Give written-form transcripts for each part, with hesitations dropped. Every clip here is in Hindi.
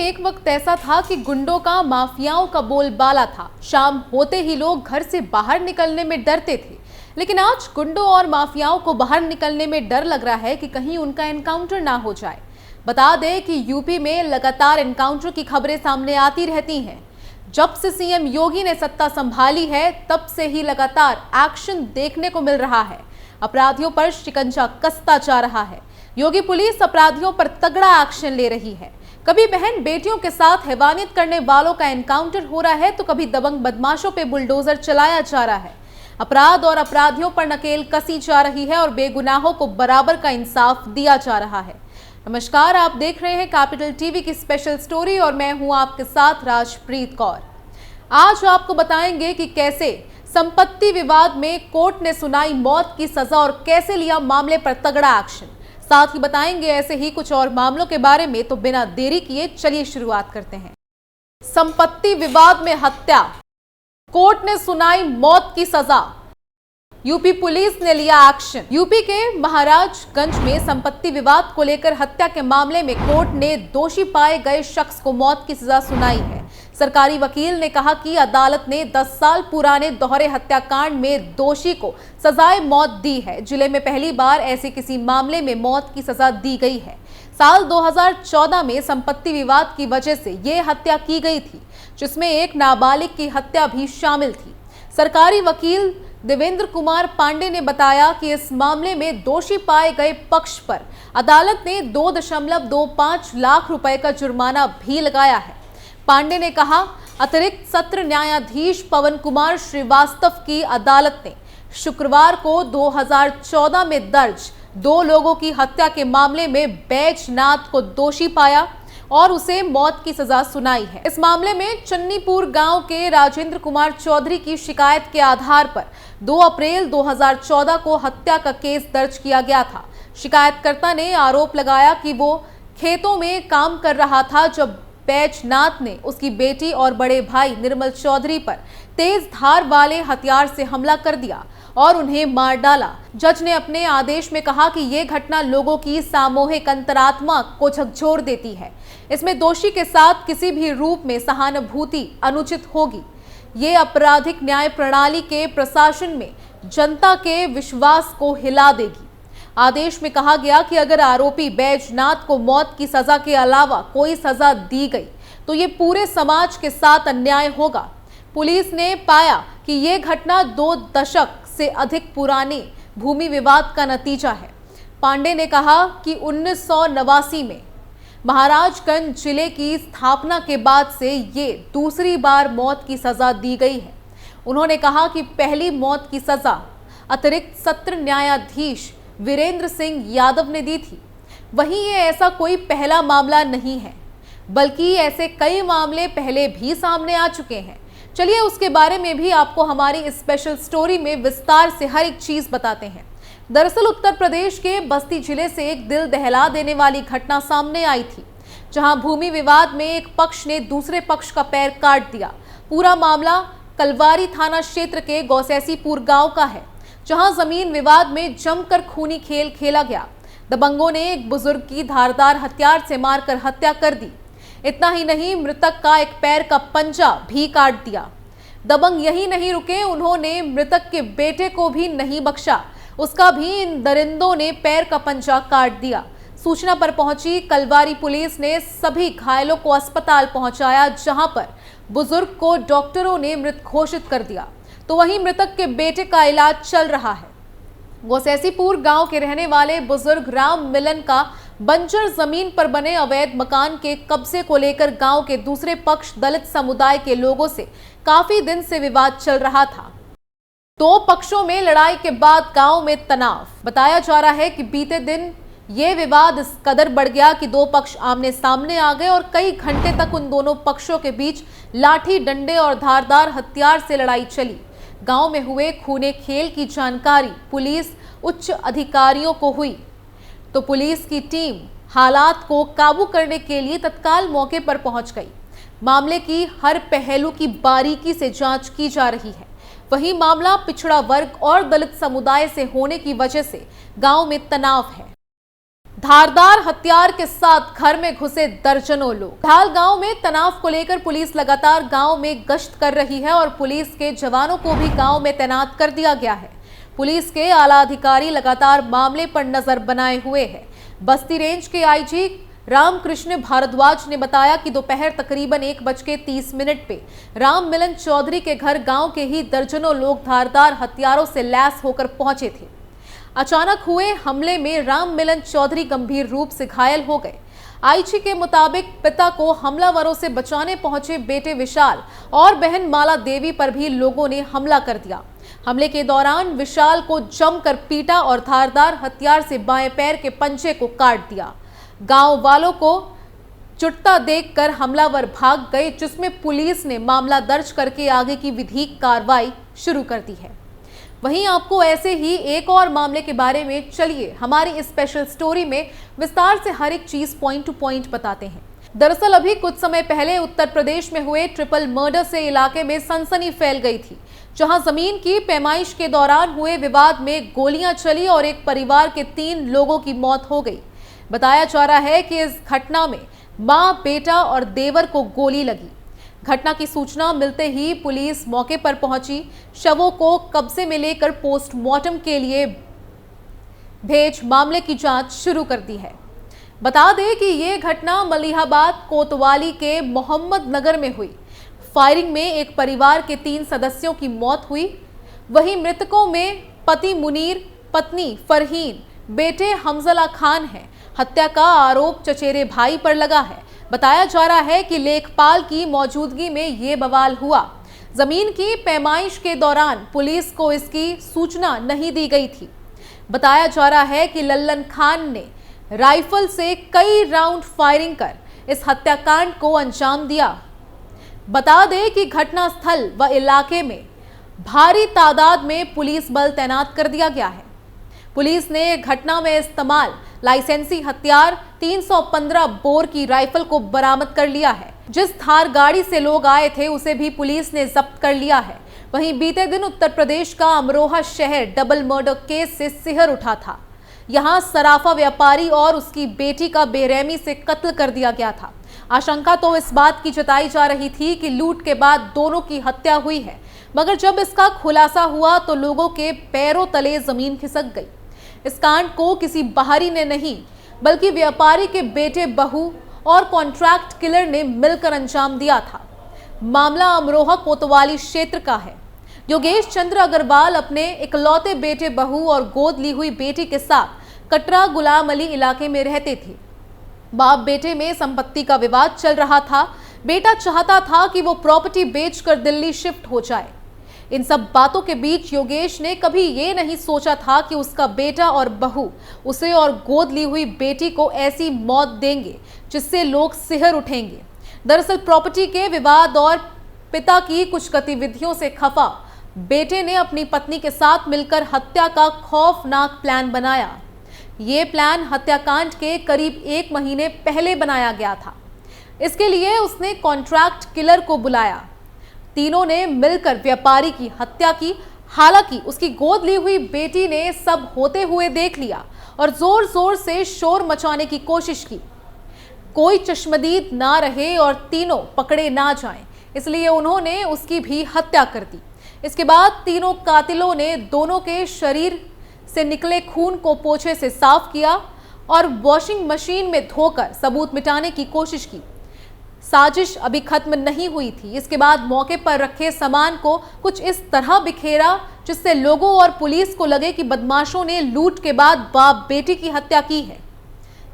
एक वक्त ऐसा था कि गुंडों का, माफियाओं का बोलबाला था। शाम होते ही लोग घर से बाहर निकलने में डरते थे, लेकिन आज गुंडों और माफियाओं को बाहर निकलने में डर लग रहा है कि कहीं उनका एनकाउंटर ना हो जाए। बता दें कि यूपी में लगातार एनकाउंटर की खबरें सामने आती रहती हैं। जब से सीएम योगी ने सत्ता संभाली है, तब से ही लगातार एक्शन देखने को मिल रहा है। अपराधियों पर शिकंजा कसता जा रहा है। योगी पुलिस अपराधियों पर तगड़ा एक्शन ले रही है। कभी बहन बेटियों के साथ हैवानियत करने वालों का एनकाउंटर हो रहा है, तो कभी दबंग बदमाशों पे बुलडोजर चलाया जा रहा है। अपराध और अपराधियों पर नकेल कसी जा रही है और बेगुनाहों को बराबर का इंसाफ दिया जा रहा है। नमस्कार, आप देख रहे हैं कैपिटल टीवी की स्पेशल स्टोरी और मैं हूं आपके साथ राजप्रीत कौर। आज आपको बताएंगे कि कैसे संपत्ति विवाद में कोर्ट ने सुनाई मौत की सजा और कैसे लिया मामले पर तगड़ा एक्शन। साथ ही बताएंगे ऐसे ही कुछ और मामलों के बारे में। तो बिना देरी किए चलिए शुरुआत करते हैं। संपत्ति विवाद में हत्या, कोर्ट ने सुनाई मौत की सजा, यूपी पुलिस ने लिया एक्शन। यूपी के महाराजगंज में संपत्ति विवाद को लेकर हत्या के मामले में कोर्ट ने दोषी पाए गए शख्स को मौत की सजा सुनाई है। सरकारी वकील ने कहा कि अदालत ने 10 साल पुराने दोहरे हत्याकांड में दोषी को सजाए मौत दी है। जिले में पहली बार ऐसे किसी मामले में मौत की सजा दी गई है। साल 2014 में संपत्ति विवाद की वजह से ये हत्या की गई थी, जिसमें एक नाबालिग की हत्या भी शामिल थी। सरकारी वकील देवेंद्र कुमार पांडे ने बताया कि इस मामले में दोषी पाए गए पक्ष पर अदालत ने 2.25 लाख रुपए का जुर्माना भी लगाया है। पांडे ने कहा, अतिरिक्त सत्र न्यायाधीश पवन कुमार श्रीवास्तव की अदालत ने शुक्रवार को 2014 में दर्ज 2 लोगों की हत्या के मामले में बैजनाथ को दोषी पाया और उसे मौत की सजा सुनाई है। इस मामले में चन्नीपुर गांव के राजेंद्र कुमार चौधरी की शिकायत के आधार पर 2 अप्रैल 2014 को हत्या का केस दर्ज किया गया था। शिकायतकर्ता ने आरोप लगाया कि वो खेतों में काम कर रहा था जब बैजनाथ ने उसकी बेटी और बड़े भाई निर्मल चौधरी पर तेज धार वाले हथियार से हमला कर दिया और उन्हें मार डाला। जज ने अपने आदेश में कहा कि यह घटना लोगों की सामूहिक अंतरात्मा को झकझोर देती है। इसमें दोषी के साथ किसी भी रूप में सहानुभूति अनुचित होगी। ये आपराधिक न्याय प्रणाली के प्रशासन में जनता के विश्वास को हिला देगी। आदेश में कहा गया कि अगर आरोपी बैजनाथ को मौत की सजा के अलावा कोई सजा दी गई तो ये पूरे समाज के साथ अन्याय होगा। पुलिस ने पाया कि ये घटना 2 दशक से अधिक पुराने भूमि विवाद का नतीजा है। पांडे ने कहा कि 1989 में महाराजगंज जिले की स्थापना के बाद से ये दूसरी बार मौत की सजा दी गई है। उन्होंने कहा कि पहली मौत की सजा अतिरिक्त सत्र न्यायाधीश वीरेंद्र सिंह यादव ने दी थी। वहीं ये ऐसा कोई पहला मामला नहीं है, बल्कि ऐसे कई मामले पहले भी सामने आ चुके हैं। चलिए उसके बारे में भी आपको हमारी इस स्पेशल स्टोरी में विस्तार से हर एक चीज बताते हैं। दरअसल उत्तर प्रदेश के बस्ती जिले से एक दिल दहला देने वाली घटना सामने आई थी, जहां भूमि विवाद में एक पक्ष ने दूसरे पक्ष का पैर काट दिया। पूरा मामला कलवारी थाना क्षेत्र के गौसैसीपुर गांव का है, जहां जमीन विवाद में जमकर खूनी खेल खेला गया। दबंगों ने एक बुजुर्ग की धारदार हथियार से मारकर हत्या कर दी। इतना ही नहीं, मृतक का एक पैर का पंजा भी काट दिया। दबंग यही नहीं रुके, उन्होंने मृतक के बेटे को भी नहीं बख्शा, उसका भी इन दरिंदों ने पैर का पंजा काट दिया। सूचना पर पहुंची कलवारी पुलिस ने सभी घायलों को अस्पताल पहुंचाया, जहां पर बुजुर्ग को डॉक्टरों ने मृत घोषित कर दिया, तो वहीं मृतक के बेटे का इलाज चल रहा है। गौसैसीपुर गांव के रहने वाले बुजुर्ग राम मिलन का बंजर जमीन पर बने अवैध मकान के कब्जे को लेकर गांव के दूसरे पक्ष दलित समुदाय के लोगों से काफी दिन से विवाद चल रहा था। 2 पक्षों में लड़ाई के बाद गांव में तनाव। बताया जा रहा है कि बीते दिन ये विवाद इस कदर बढ़ गया कि 2 पक्ष आमने सामने आ गए और कई घंटे तक उन दोनों पक्षों के बीच लाठी डंडे और धारदार हथियार से लड़ाई चली। गांव में हुए खूने खेल की जानकारी पुलिस उच्च अधिकारियों को हुई, तो पुलिस की टीम हालात को काबू करने के लिए तत्काल मौके पर पहुंच गई। मामले की हर पहलू की बारीकी से जांच की जा रही है। वहीं मामला पिछड़ा वर्ग और दलित समुदाय से होने की वजह से गांव में तनाव है। धारदार हथियार के साथ घर में घुसे दर्जनों लोग। ढाल गांव में तनाव को लेकर पुलिस लगातार गांव में गश्त कर रही है और पुलिस के जवानों को भी गांव में तैनात कर दिया गया है। पुलिस के आला अधिकारी लगातार मामले पर नजर बनाए हुए हैं। बस्ती रेंज के आईजी रामकृष्ण भारद्वाज ने बताया कि दोपहर तकरीबन 1:30 पे राम मिलन चौधरी के घर गांव के ही दर्जनों लोग धारदार हथियारों से लैस होकर पहुंचे थे। अचानक हुए हमले में राम मिलन चौधरी गंभीर रूप से घायल हो गए। आईजी के मुताबिक पिता को हमलावरों से बचाने पहुंचे बेटे विशाल और बहन माला देवी पर भी लोगों ने हमला कर दिया। हमले के दौरान विशाल को जमकर पीटा और धारदार हथियार से बाएं पैर के पंजे को काट दिया। गांव वालों को जुटता देखकर हमलावर भाग गए, जिसमें पुलिस ने मामला दर्ज करके आगे की विधिक कार्रवाई शुरू कर दी है। वहीं आपको ऐसे ही एक और मामले के बारे में चलिए हमारी इस स्पेशल स्टोरी में विस्तार से हर एक चीज पॉइंट टू पॉइंट बताते हैं। दरअसल अभी कुछ समय पहले उत्तर प्रदेश में हुए ट्रिपल मर्डर से इलाके में सनसनी फैल गई थी, जहां जमीन की पैमाइश के दौरान हुए विवाद में गोलियां चली और एक परिवार के 3 लोगों की मौत हो गई। बताया जा रहा है कि इस घटना में मां, बेटा और देवर को गोली लगी। घटना की सूचना मिलते ही पुलिस मौके पर पहुंची, शवों को कब्जे में लेकर पोस्टमार्टम के लिए भेज मामले की जांच शुरू कर दी है। बता दें कि ये घटना मलिहाबाद कोतवाली के मोहम्मद नगर में हुई। फायरिंग में एक परिवार के 3 सदस्यों की मौत हुई। वहीं मृतकों में पति मुनीर, पत्नी फरहीन, बेटे हमजला खान हैं। हत्या का आरोप चचेरे भाई पर लगा है। बताया जा रहा है कि लेखपाल की मौजूदगी में ये बवाल हुआ। जमीन की पैमाइश के दौरान पुलिस को इसकी सूचना नहीं दी गई थी। बताया जा रहा है कि लल्लन खान ने राइफल से कई राउंड फायरिंग कर इस हत्याकांड को अंजाम दिया। बता दें कि घटनास्थल व इलाके में भारी तादाद में पुलिस बल तैनात कर दिया गया है। पुलिस ने घटना में इस्तेमाल लाइसेंसी हथियार 315 बोर की राइफल को बरामद कर लिया है। जिस थार गाड़ी से लोग आए थे उसे भी पुलिस ने जब्त कर लिया है। वहीं बीते दिन उत्तर प्रदेश का अमरोहा शहर डबल मर्डर केस से सिहर उठा था। यहां सराफा व्यापारी और उसकी बेटी का बेरहमी से कत्ल कर दिया गया था। आशंका तो इस बात की जताई जा रही थी कि लूट के बाद दोनों की हत्या हुई है, मगर जब इसका खुलासा हुआ तो लोगों के पैरों तले जमीन खिसक गई। इस कांड को किसी बाहरी ने नहीं बल्कि व्यापारी के बेटे, बहू और कॉन्ट्रैक्ट किलर ने मिलकर अंजाम दिया था। मामला अमरोहा कोतवाली क्षेत्र का है। योगेश चंद्र अग्रवाल अपने इकलौते बेटे, बहू और गोद ली हुई बेटी के साथ कटरा गुलाम अली इलाके में रहते थे। बाप बेटे में संपत्ति का विवाद चल रहा था। बेटा चाहता था कि वो प्रॉपर्टी बेचकर दिल्ली शिफ्ट हो जाए। इन सब बातों के बीच योगेश ने कभी ये नहीं सोचा था कि उसका बेटा और बहू उसे और गोद ली हुई बेटी को ऐसी मौत देंगे जिससे लोग सिहर उठेंगे। दरअसल प्रॉपर्टी के विवाद और पिता की कुछ गतिविधियों से खफा बेटे ने अपनी पत्नी के साथ मिलकर हत्या का खौफनाक प्लान बनाया। ये प्लान हत्याकांड के करीब 1 महीने पहले बनाया गया था। इसके लिए उसने कॉन्ट्रैक्ट किलर को बुलाया। तीनों ने मिलकर व्यापारी की हत्या की। हालांकि उसकी गोद ली हुई बेटी ने सब होते हुए देख लिया और जोर जोर से शोर मचाने की कोशिश की। कोई चश्मदीद ना रहे और तीनों पकड़े ना जाएं, इसलिए उन्होंने उसकी भी हत्या कर दी। इसके बाद तीनों कातिलों ने दोनों के शरीर से निकले खून को पोछे से साफ किया और वॉशिंग मशीन में धोकर सबूत मिटाने की कोशिश की। साजिश अभी खत्म नहीं हुई थी। इसके बाद मौके पर रखे सामान को कुछ इस तरह बिखेरा जिससे लोगों और पुलिस को लगे कि बदमाशों ने लूट के बाद बाप बेटी की हत्या की है।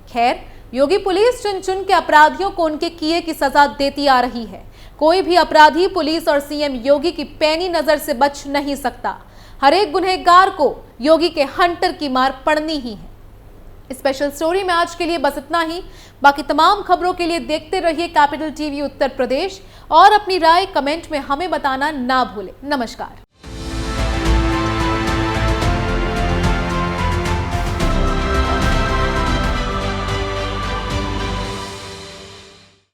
खैर, योगी पुलिस चुन चुन के अपराधियों को उनके किए की सजा देती आ रही है। कोई भी अपराधी पुलिस और सीएम योगी की पैनी नजर से बच नहीं सकता। हर एक गुनहगार को योगी के हंटर की मार पड़नी ही है। स्पेशल स्टोरी में आज के लिए बस इतना ही। बाकी तमाम खबरों के लिए देखते रहिए कैपिटल टीवी उत्तर प्रदेश और अपनी राय कमेंट में हमें बताना ना भूलें। नमस्कार।